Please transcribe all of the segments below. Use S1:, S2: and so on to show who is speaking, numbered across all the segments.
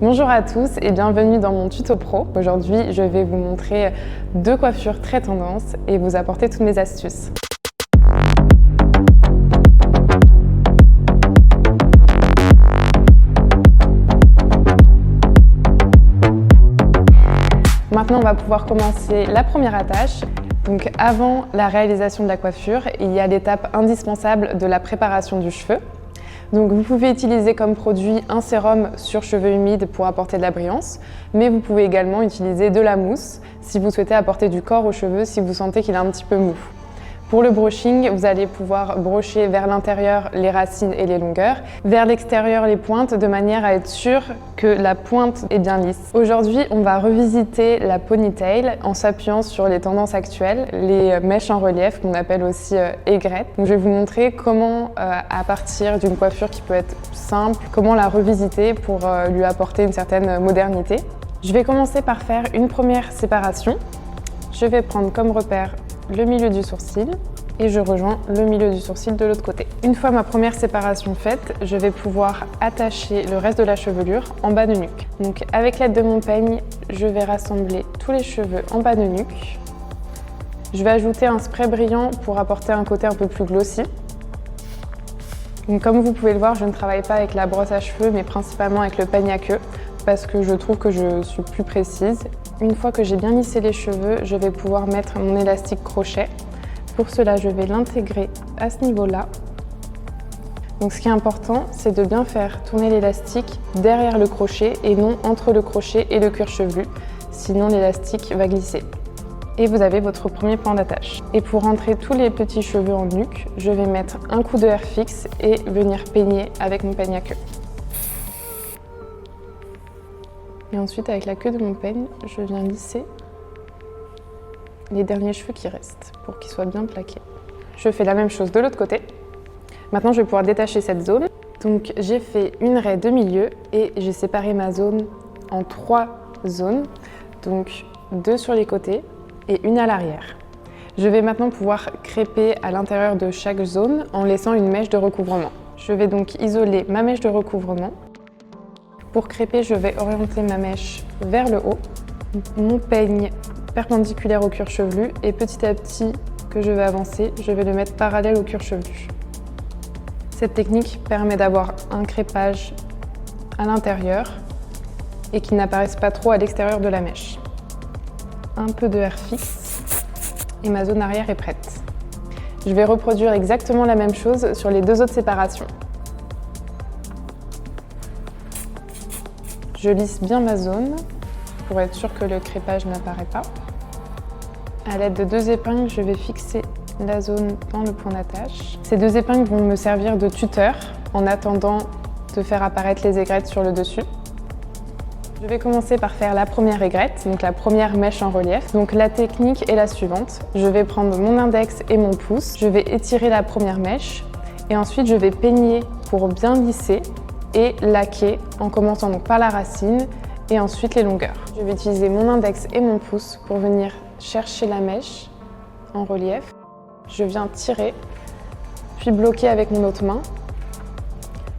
S1: Bonjour à tous et bienvenue dans mon tuto pro. Aujourd'hui, je vais vous montrer deux coiffures très tendance et vous apporter toutes mes astuces. Maintenant, on va pouvoir commencer la première attache. Donc, avant la réalisation de la coiffure, il y a l'étape indispensable de la préparation du cheveu. Donc, vous pouvez utiliser comme produit un sérum sur cheveux humides pour apporter de la brillance, mais vous pouvez également utiliser de la mousse si vous souhaitez apporter du corps aux cheveux, si vous sentez qu'il est un petit peu mou. Pour le brushing, vous allez pouvoir brocher vers l'intérieur les racines et les longueurs, vers l'extérieur les pointes, de manière à être sûr que la pointe est bien lisse. Aujourd'hui, on va revisiter la ponytail en s'appuyant sur les tendances actuelles, les mèches en relief, qu'on appelle aussi aigrettes. Donc, je vais vous montrer comment, à partir d'une coiffure qui peut être simple, comment la revisiter pour lui apporter une certaine modernité. Je vais commencer par faire une première séparation. Je vais prendre comme repère le milieu du sourcil et je rejoins le milieu du sourcil de l'autre côté. Une fois ma première séparation faite, je vais pouvoir attacher le reste de la chevelure en bas de nuque. Donc avec l'aide de mon peigne, je vais rassembler tous les cheveux en bas de nuque. Je vais ajouter un spray brillant pour apporter un côté un peu plus glossy. Donc comme vous pouvez le voir, je ne travaille pas avec la brosse à cheveux mais principalement avec le peigne à queue parce que je trouve que je suis plus précise. Une fois que j'ai bien lissé les cheveux, je vais pouvoir mettre mon élastique crochet. Pour cela, je vais l'intégrer à ce niveau-là. Donc ce qui est important, c'est de bien faire tourner l'élastique derrière le crochet et non entre le crochet et le cuir chevelu, sinon l'élastique va glisser. Et vous avez votre premier point d'attache. Et pour rentrer tous les petits cheveux en nuque, je vais mettre un coup de air fixe et venir peigner avec mon peigne à queue. Et ensuite, avec la queue de mon peigne, je viens lisser les derniers cheveux qui restent pour qu'ils soient bien plaqués. Je fais la même chose de l'autre côté. Maintenant, je vais pouvoir détacher cette zone. Donc, j'ai fait une raie de milieu et j'ai séparé ma zone en 3 zones. Donc, 2 sur les côtés et une à l'arrière. Je vais maintenant pouvoir crêper à l'intérieur de chaque zone en laissant une mèche de recouvrement. Je vais donc isoler ma mèche de recouvrement. Pour crêper, je vais orienter ma mèche vers le haut, mon peigne perpendiculaire au cuir chevelu et petit à petit que je vais avancer, je vais le mettre parallèle au cuir chevelu. Cette technique permet d'avoir un crêpage à l'intérieur et qui n'apparaisse pas trop à l'extérieur de la mèche. Un peu de air fixe et ma zone arrière est prête. Je vais reproduire exactement la même chose sur les 2 autres séparations. Je lisse bien ma zone pour être sûr que le crêpage n'apparaît pas. À l'aide de 2 épingles, je vais fixer la zone dans le point d'attache. Ces 2 épingles vont me servir de tuteur en attendant de faire apparaître les aigrettes sur le dessus. Je vais commencer par faire la première aigrette, donc la première mèche en relief. Donc la technique est la suivante. Je vais prendre mon index et mon pouce, je vais étirer la première mèche et ensuite je vais peigner pour bien lisser et laquer en commençant donc par la racine et ensuite les longueurs. Je vais utiliser mon index et mon pouce pour venir chercher la mèche en relief. Je viens tirer, puis bloquer avec mon autre main.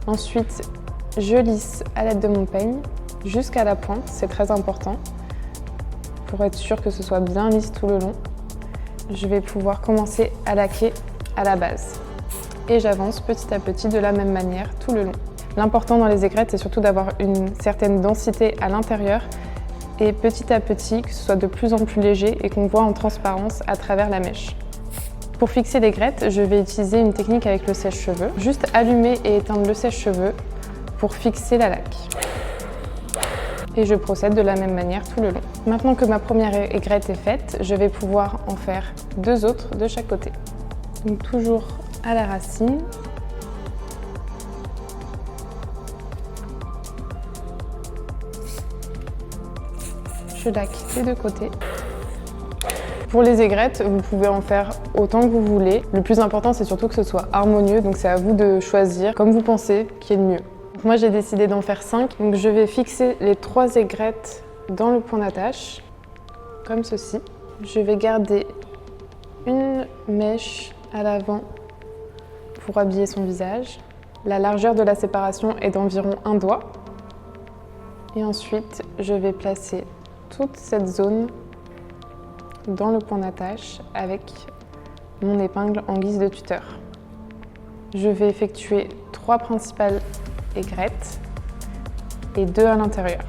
S1: Ensuite, je lisse à l'aide de mon peigne jusqu'à la pointe, c'est très important pour être sûr que ce soit bien lisse tout le long. Je vais pouvoir commencer à laquer à la base et j'avance petit à petit de la même manière tout le long. L'important dans les aigrettes, c'est surtout d'avoir une certaine densité à l'intérieur et petit à petit que ce soit de plus en plus léger et qu'on voit en transparence à travers la mèche. Pour fixer l'aigrette, je vais utiliser une technique avec le sèche-cheveux. Juste allumer et éteindre le sèche-cheveux pour fixer la laque. Et je procède de la même manière tout le long. Maintenant que ma première aigrette est faite, je vais pouvoir en faire 2 autres de chaque côté. Donc toujours à la racine. Je laque les 2 côtés. Pour les aigrettes, vous pouvez en faire autant que vous voulez. Le plus important, c'est surtout que ce soit harmonieux, donc c'est à vous de choisir comme vous pensez qui est le mieux. Moi, j'ai décidé d'en faire 5, donc je vais fixer les 3 aigrettes dans le point d'attache, comme ceci. Je vais garder une mèche à l'avant pour habiller son visage. La largeur de la séparation est d'environ 1 doigt. Et ensuite, je vais placer toute cette zone dans le point d'attache avec mon épingle en guise de tuteur. Je vais effectuer 3 principales aigrettes et 2 à l'intérieur.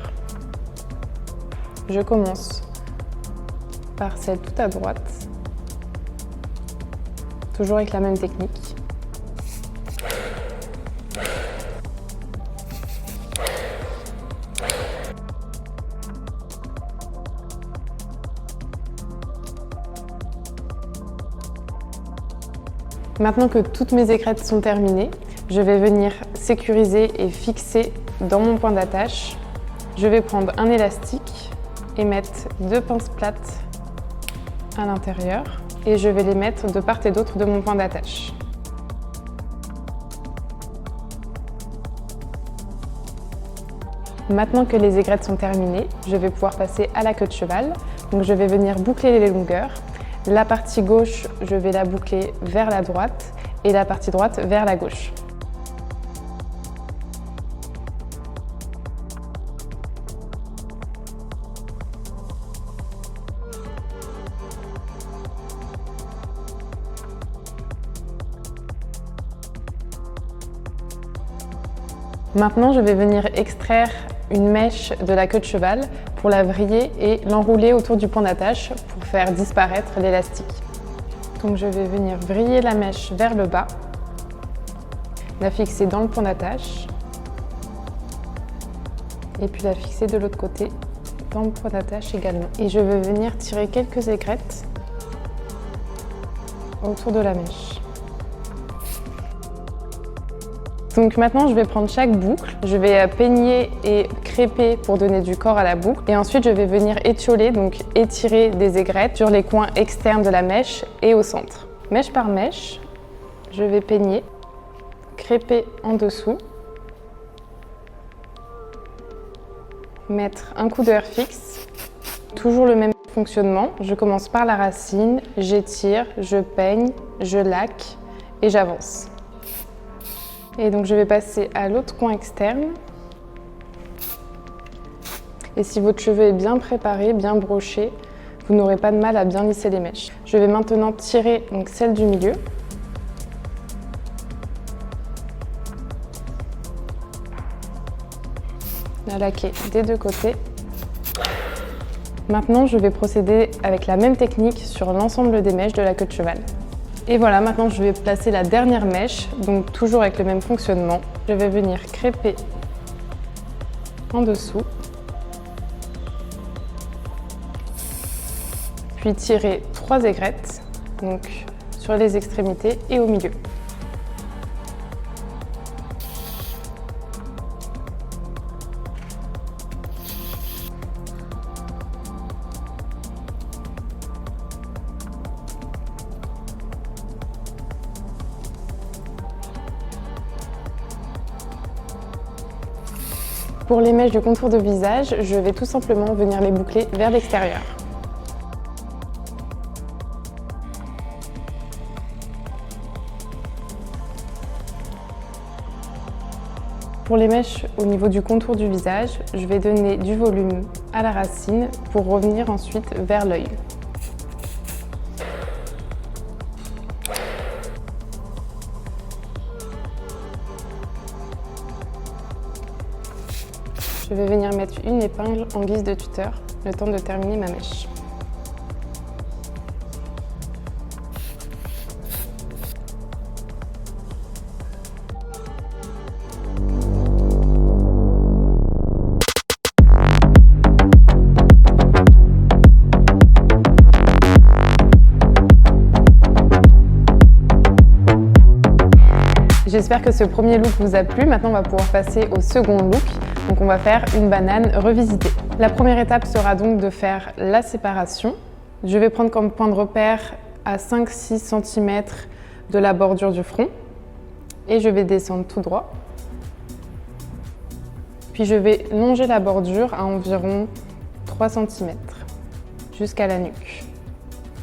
S1: Je commence par celle tout à droite, toujours avec la même technique. Maintenant que toutes mes aigrettes sont terminées, je vais venir sécuriser et fixer dans mon point d'attache. Je vais prendre un élastique et mettre 2 pinces plates à l'intérieur et je vais les mettre de part et d'autre de mon point d'attache. Maintenant que les aigrettes sont terminées, je vais pouvoir passer à la queue de cheval. Donc je vais venir boucler les longueurs. La partie gauche, je vais la boucler vers la droite et la partie droite vers la gauche. Maintenant, je vais venir extraire une mèche de la queue de cheval pour la vriller et l'enrouler autour du point d'attache pour faire disparaître l'élastique. Donc je vais venir vriller la mèche vers le bas, la fixer dans le point d'attache et puis la fixer de l'autre côté dans le point d'attache également. Et je vais venir tirer quelques aigrettes autour de la mèche. Donc maintenant, je vais prendre chaque boucle, je vais peigner et crêper pour donner du corps à la boucle. Et ensuite, je vais venir étioler, donc étirer des aigrettes sur les coins externes de la mèche et au centre. Mèche par mèche, je vais peigner, crêper en dessous, mettre un coudeur fixe, toujours le même fonctionnement. Je commence par la racine, j'étire, je peigne, je laque et j'avance. Et donc je vais passer à l'autre coin externe. Et si votre cheveu est bien préparé, bien broché, vous n'aurez pas de mal à bien lisser les mèches. Je vais maintenant tirer donc celle du milieu. La laquer des deux côtés. Maintenant, je vais procéder avec la même technique sur l'ensemble des mèches de la queue de cheval. Et voilà, maintenant je vais placer la dernière mèche, donc toujours avec le même fonctionnement. Je vais venir crêper en dessous, puis tirer 3 aigrettes, donc sur les extrémités et au milieu. Pour les mèches du contour de visage, je vais tout simplement venir les boucler vers l'extérieur. Pour les mèches au niveau du contour du visage, je vais donner du volume à la racine pour revenir ensuite vers l'œil. Je vais venir mettre une épingle en guise de tuteur, le temps de terminer ma mèche. J'espère que ce premier look vous a plu. Maintenant, on va pouvoir passer au second look. Donc on va faire une banane revisitée. La première étape sera donc de faire la séparation. Je vais prendre comme point de repère à 5-6 cm de la bordure du front et je vais descendre tout droit. Puis je vais longer la bordure à environ 3 cm jusqu'à la nuque.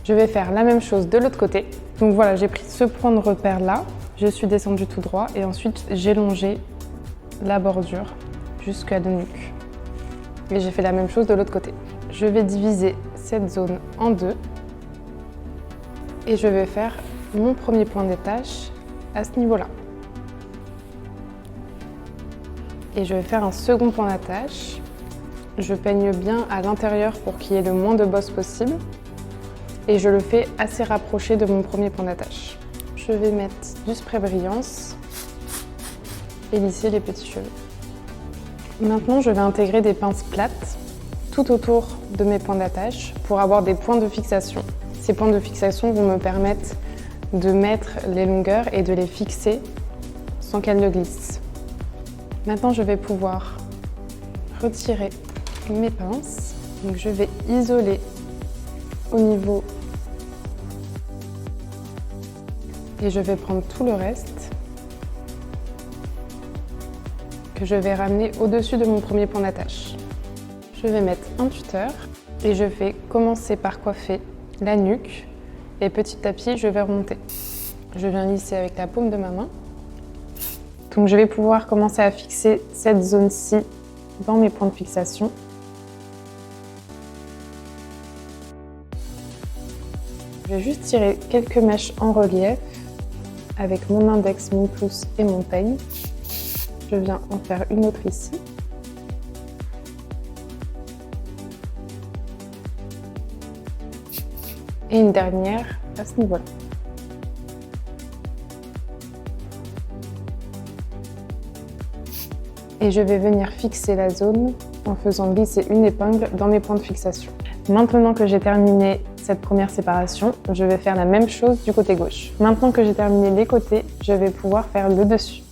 S1: Je vais faire la même chose de l'autre côté. Donc voilà, j'ai pris ce point de repère là, je suis descendue tout droit et ensuite j'ai longé la bordure jusqu'à la nuque. Et j'ai fait la même chose de l'autre côté. Je vais diviser cette zone en deux et je vais faire mon premier point d'attache à ce niveau-là. Et je vais faire un second point d'attache. Je peigne bien à l'intérieur pour qu'il y ait le moins de bosses possible. Et je le fais assez rapproché de mon premier point d'attache. Je vais mettre du spray brillance et lisser les petits cheveux. Maintenant, je vais intégrer des pinces plates tout autour de mes points d'attache pour avoir des points de fixation. Ces points de fixation vont me permettre de mettre les longueurs et de les fixer sans qu'elles ne glissent. Maintenant, je vais pouvoir retirer mes pinces. Donc, je vais isoler au niveau et je vais prendre tout le reste que je vais ramener au-dessus de mon premier point d'attache. Je vais mettre un tuteur et je vais commencer par coiffer la nuque et petit à petit je vais remonter. Je viens lisser avec la paume de ma main. Donc je vais pouvoir commencer à fixer cette zone-ci dans mes points de fixation. Je vais juste tirer quelques mèches en relief avec mon index, mon pouce et mon peigne. Je viens en faire une autre ici. Et une dernière à ce niveau-là. Et je vais venir fixer la zone en faisant glisser une épingle dans mes points de fixation. Maintenant que j'ai terminé cette première séparation, je vais faire la même chose du côté gauche. Maintenant que j'ai terminé les côtés, je vais pouvoir faire le dessus.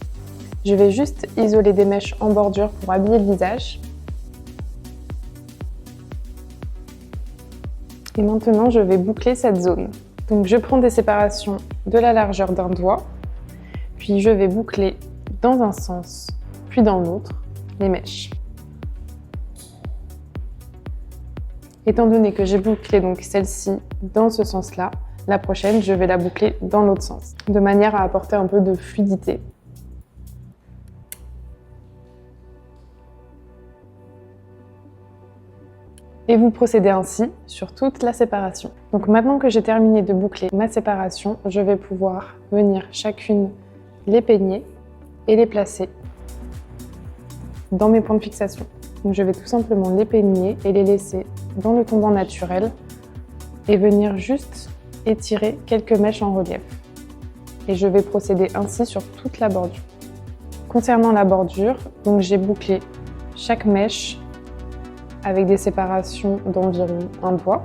S1: Je vais juste isoler des mèches en bordure pour habiller le visage. Et maintenant, je vais boucler cette zone. Donc je prends des séparations de la largeur d'un doigt, puis je vais boucler dans un sens, puis dans l'autre, les mèches. Étant donné que j'ai bouclé donc celle-ci dans ce sens-là, la prochaine, je vais la boucler dans l'autre sens, de manière à apporter un peu de fluidité. Et vous procédez ainsi sur toute la séparation. Donc maintenant que j'ai terminé de boucler ma séparation, je vais pouvoir venir chacune les peigner et les placer dans mes points de fixation. Donc je vais tout simplement les peigner et les laisser dans le tombant naturel et venir juste étirer quelques mèches en relief. Et je vais procéder ainsi sur toute la bordure. Concernant la bordure, donc j'ai bouclé chaque mèche avec des séparations d'environ un doigt.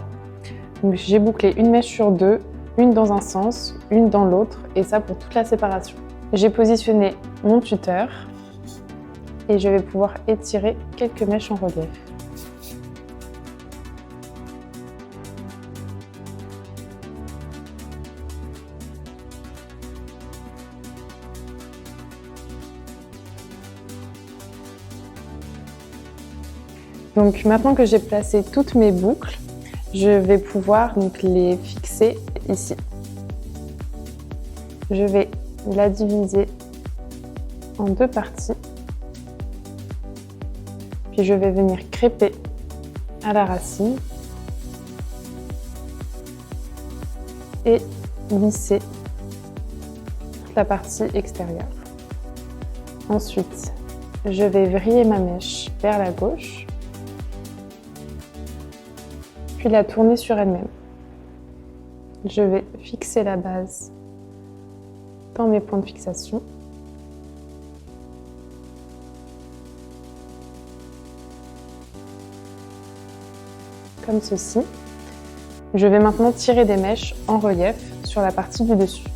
S1: Donc j'ai bouclé une mèche sur deux, une dans un sens, une dans l'autre, et ça pour toute la séparation. J'ai positionné mon tuteur et je vais pouvoir étirer quelques mèches en relief. Donc maintenant que j'ai placé toutes mes boucles, je vais pouvoir donc les fixer ici. Je vais la diviser en deux parties. Puis je vais venir crêper à la racine et lisser toute la partie extérieure. Ensuite, je vais vriller ma mèche vers la gauche, puis la tourner sur elle-même. Je vais fixer la base dans mes points de fixation. Comme ceci. Je vais maintenant tirer des mèches en relief sur la partie du dessus.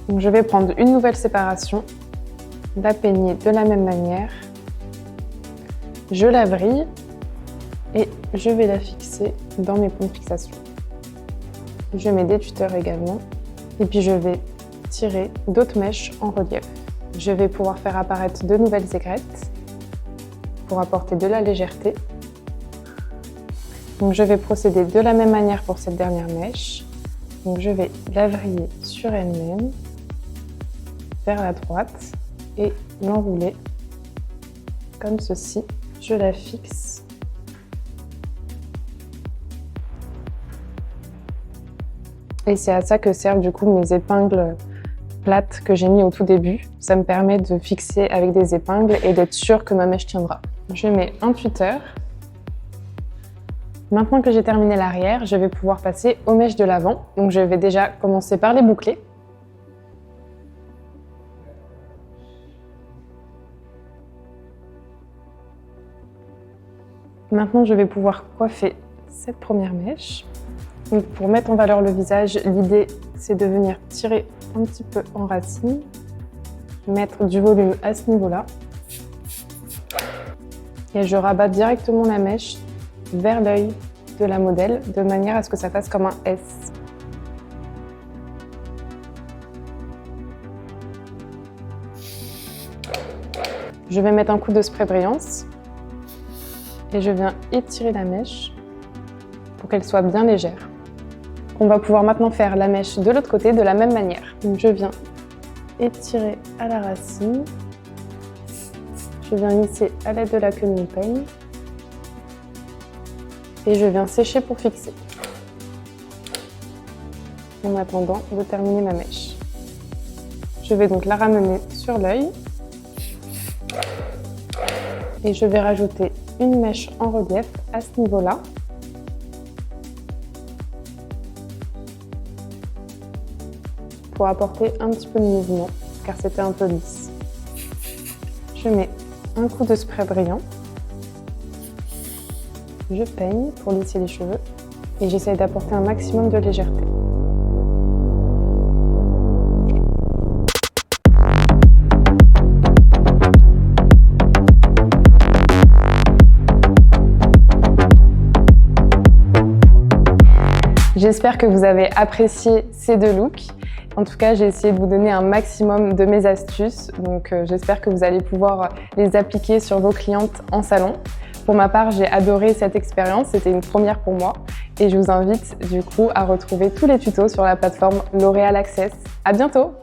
S1: Donc je vais prendre une nouvelle séparation, la peigner de la même manière. Je la vrille et je vais la fixer dans mes points de fixation. Je mets des tuteurs également et puis je vais tirer d'autres mèches en relief. Je vais pouvoir faire apparaître de nouvelles aigrettes pour apporter de la légèreté. Donc je vais procéder de la même manière pour cette dernière mèche. Donc je vais la vriller sur elle-même vers la droite et l'enrouler comme ceci. Je la fixe. Et c'est à ça que servent du coup mes épingles plates que j'ai mis au tout début. Ça me permet de fixer avec des épingles et d'être sûr que ma mèche tiendra. Je mets un tuteur. Maintenant que j'ai terminé l'arrière, je vais pouvoir passer aux mèches de l'avant. Donc je vais déjà commencer par les boucler. Maintenant, je vais pouvoir coiffer cette première mèche. Donc pour mettre en valeur le visage, l'idée c'est de venir tirer un petit peu en racine, mettre du volume à ce niveau-là. Et je rabats directement la mèche vers l'œil de la modèle, de manière à ce que ça fasse comme un S. Je vais mettre un coup de spray brillance et je viens étirer la mèche pour qu'elle soit bien légère. On va pouvoir maintenant faire la mèche de l'autre côté de la même manière. Donc je viens étirer à la racine. Je viens lisser à l'aide de la queue de mon peigne. Et je viens sécher pour fixer. En attendant de terminer ma mèche. Je vais donc la ramener sur l'œil. Et je vais rajouter une mèche en relief à ce niveau-là. Pour apporter un petit peu de mouvement, car c'était un peu lisse. Je mets un coup de spray brillant. Je peigne pour lisser les cheveux et j'essaye d'apporter un maximum de légèreté. J'espère que vous avez apprécié ces deux looks. En tout cas, j'ai essayé de vous donner un maximum de mes astuces, donc j'espère que vous allez pouvoir les appliquer sur vos clientes en salon. Pour ma part, j'ai adoré cette expérience, c'était une première pour moi et je vous invite du coup à retrouver tous les tutos sur la plateforme L'Oréal Access. À bientôt!